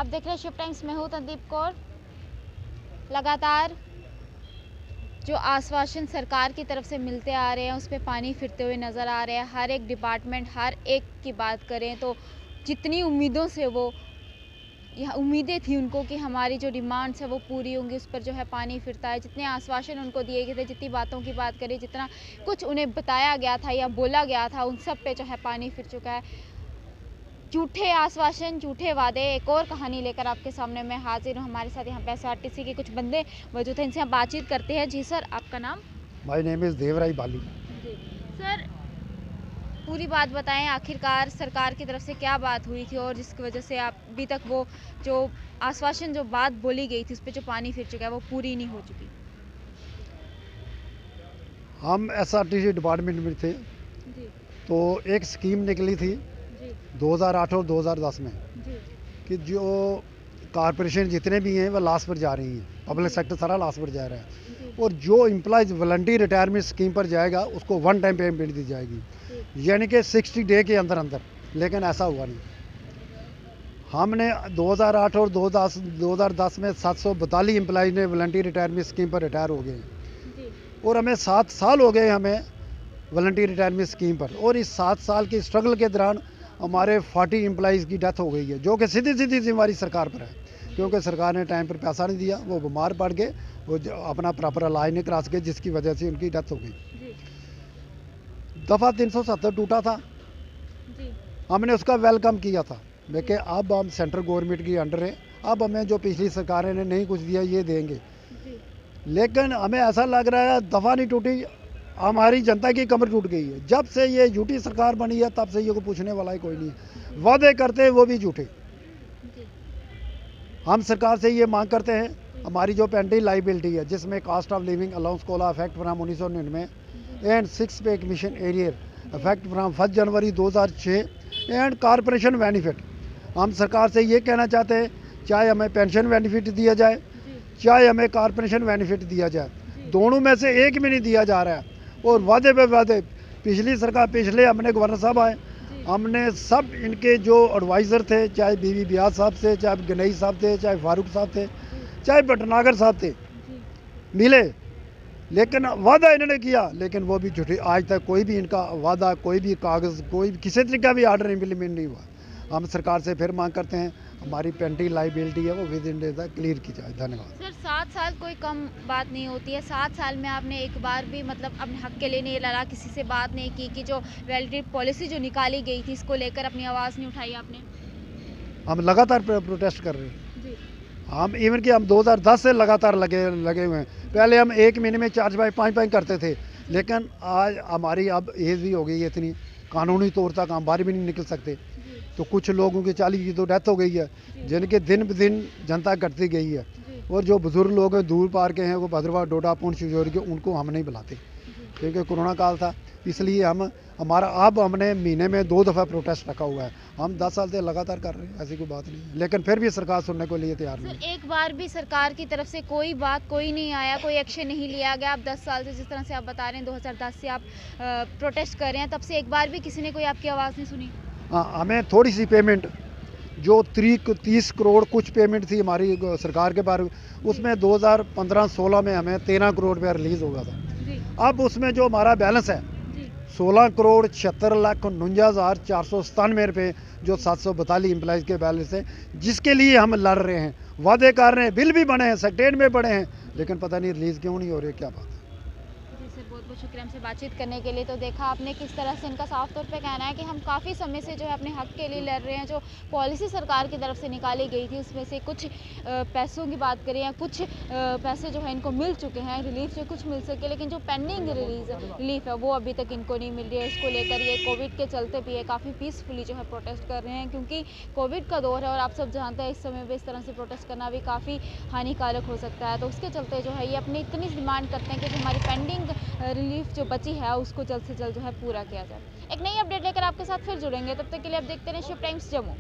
आप देख रहे हैं शिव टाइम्स में हूं तनदीप कौर। लगातार जो आश्वासन सरकार की तरफ से मिलते आ रहे हैं उस पर पानी फिरते हुए नज़र आ रहे हैं। हर एक डिपार्टमेंट, हर एक की बात करें तो जितनी उम्मीदों से वो यह उम्मीदें थी उनको कि हमारी जो डिमांड्स है वो पूरी होंगी, उस पर जो है पानी फिरता है। जितने आश्वासन उनको दिए गए थे, जितनी बातों की बात करें, जितना कुछ उन्हें बताया गया था या बोला गया था, उन सब पे जो है पानी फिर चुका है। झूठे आश्वासन, झूठे वादे। एक और कहानी लेकर आपके सामने मैं हाजिर हूँ। हमारे साथ यहाँ पे एसआरटीसी के कुछ बंदे मौजूद हैं, इनसे हम बातचीत करते हैं। जी सर, आपका नाम? My name is Devrai Bali. Ji sir, पूरी बात बताएं, आखिरकार सरकार की तरफ से क्या बात हुई थी और जिसकी वजह से आप अभी तक वो जो आश्वासन, जो बात बोली गई थी उस पर जो पानी फिर चुका है वो पूरी नहीं हो चुकी। हम एसआरटीसी डिपार्टमेंट में थे जी तो एक स्कीम निकली थी जी 2008 और 2010 में जी कि जो कारपोरेशन जितने भी हैं वो लाश पर जा रही हैं, पब्लिक सेक्टर सारा लाश पर जा रहा है, जी और जो एम्प्लॉयज़ वॉलंटरी रिटायरमेंट स्कीम पर जाएगा उसको वन टाइम पेमेंट दी जाएगी, जी यानी कि 60 डे के अंदर अंदर। लेकिन ऐसा हुआ नहीं। हमने 2008 और 2010 में 742 एम्प्लॉयज़ ने वॉलंटरी रिटायरमेंट स्कीम पर रिटायर हो गए हैं, जी और हमें 7 साल हो गए हमें वॉलंटरी रिटायरमेंट स्कीम पर। और इस 7 साल की स्ट्रगल के दौरान हमारे 40 एम्प्लॉयज़ की डेथ हो गई है, जो कि सीधी सीधी जिम्मेवारी सरकार पर है, क्योंकि सरकार ने टाइम पर पैसा नहीं दिया, वो बीमार पड़ गए, वो अपना प्रॉपर इलाज नहीं करा सके, जिसकी वजह से उनकी डेथ हो गई। जी दफ़ा 370 टूटा था, जी हमने उसका वेलकम किया था, लेकिन अब हम सेंट्रल गवर्नमेंट की अंडर हैं, अब हमें जो पिछली सरकारें ने नहीं कुछ दिया ये देंगे। जी लेकिन हमें ऐसा लग रहा है दफ़ा नहीं टूटी, हमारी जनता की कमर टूट गई है। जब से ये झूठी सरकार बनी है तब से ये को पूछने वाला ही कोई नहीं है, वादे करते हैं वो भी झूठे। जी हम सरकार से ये मांग करते हैं, हमारी जो पेंडिंग लाइबिलिटी है जिसमें cost of living allowance COLA effect from 1999 and 6 pay commission arrear effect from 1 January 2006 and corporation benefit, हम सरकार से ये कहना चाहते हैं चाहे हमें पेंशन बेनिफिट दिया जाए, चाहे हमें कारपोरेशन बेनिफिट दिया जाए, दोनों में से एक भी नहीं दिया जा रहा है। और वादे पे वादे, पिछली सरकार, पिछले अपने गवर्नर साहब आए, हमने सब इनके जो एडवाइज़र थे, चाहे बीवी ब्यास साहब थे, चाहे गनई साहब थे, चाहे फारूक साहब थे, चाहे भटनागर साहब थे, मिले, लेकिन वादा इन्होंने किया, लेकिन वो भी झूठे। आज तक कोई भी इनका वादा, कोई भी कागज़, कोई भी किसी तरीके का भी आर्डर इम्प्लीमेंट नहीं हुआ। हम सरकार से फिर मांग करते हैं हमारी पेंडिंग लाइबिलिटी है वो विद इन डे तक क्लियर की जाए। धन्यवाद। सर, 7 साल कोई कम बात नहीं होती है। 7 साल में आपने एक बार भी मतलब अपने हक के लिए नहीं लड़ा, किसी से बात नहीं की कि जो वैलिडिटी पॉलिसी जो निकाली गई थी इसको लेकर अपनी आवाज़ नहीं उठाई आपने? हम लगातार प्रोटेस्ट कर रहे हैं। जी हम इवन कि हम 2010 से लगातार लगे हुए हैं। पहले हम एक महीने में 4 बाई 5 करते थे, लेकिन आज हमारी अब एज भी हो गई है इतनी, कानूनी तौर तक हम बाहर भी नहीं निकल सकते। तो कुछ लोगों की 40 की तो डेथ हो गई है, जिनके दिन ब दिन जनता घटती गई है, और जो बुज़ुर्ग लोग हैं दूर पार के हैं, वो भद्रवाह, डोडा, पुंछ, शिजौरी के, उनको हम नहीं बुलाते, क्योंकि कोरोना काल था। इसलिए हमारा अब हमने महीने में 2 दफ़ा प्रोटेस्ट रखा हुआ है। हम 10 साल से लगातार कर रहे हैं, ऐसी कोई बात नहीं है, लेकिन फिर भी सरकार सुनने को लिए तैयार नहीं। सर, एक बार भी सरकार की तरफ से कोई बात, कोई नहीं आया, कोई एक्शन नहीं लिया गया। आप 10 साल से, जिस तरह से आप बता रहे हैं 2010 से आप प्रोटेस्ट कर रहे हैं, तब से एक बार भी किसी ने कोई आपकी आवाज़ नहीं सुनी? हाँ, हमें थोड़ी सी पेमेंट, जो 30 करोड़ कुछ पेमेंट थी हमारी सरकार के बारे में, उसमें 2015-16 में हमें 13 करोड़ रुपया रिलीज़ हो गया था। जी अब उसमें जो हमारा बैलेंस है जी 16,76,49,497 रुपये, जो 742 एम्प्लॉयज़ के बैलेंस है, जिसके लिए हम लड़ रहे हैं, वादे कर रहे हैं, बिल भी बने हैं, सेक्रेटरीट में बने हैं, लेकिन पता नहीं रिलीज़ क्यों नहीं हो रही है, क्या बात है। जी सर, बहुत बहुत शुक्रिया हमसे बातचीत करने के लिए। तो देखा आपने किस तरह से इनका साफ तौर पे कहना है कि हम काफ़ी समय से जो है अपने हक के लिए लड़ रहे हैं। जो पॉलिसी सरकार की तरफ से निकाली गई थी उसमें से कुछ पैसों की बात करें या कुछ पैसे जो है इनको मिल चुके हैं, रिलीफ जो कुछ मिल सके, लेकिन जो पेंडिंग रिलीफ है वो अभी तक इनको नहीं मिल रही है। इसको लेकर ये कोविड के चलते भी ये काफ़ी पीसफुली जो है प्रोटेस्ट कर रहे हैं, क्योंकि कोविड का दौर है और आप सब जानते हैं इस समय पर इस तरह से प्रोटेस्ट करना भी काफ़ी हानिकारक हो सकता है। तो उसके चलते जो है ये अपनी इतनी डिमांड करते हैं कि जो हमारी पेंडिंग रिलीफ जो बची है उसको जल्द से जल्द जो है पूरा किया जाए। एक नई अपडेट लेकर आपके साथ फिर जुड़ेंगे, तब तक के लिए आप देखते रहें शिव टाइम्स जम्मू।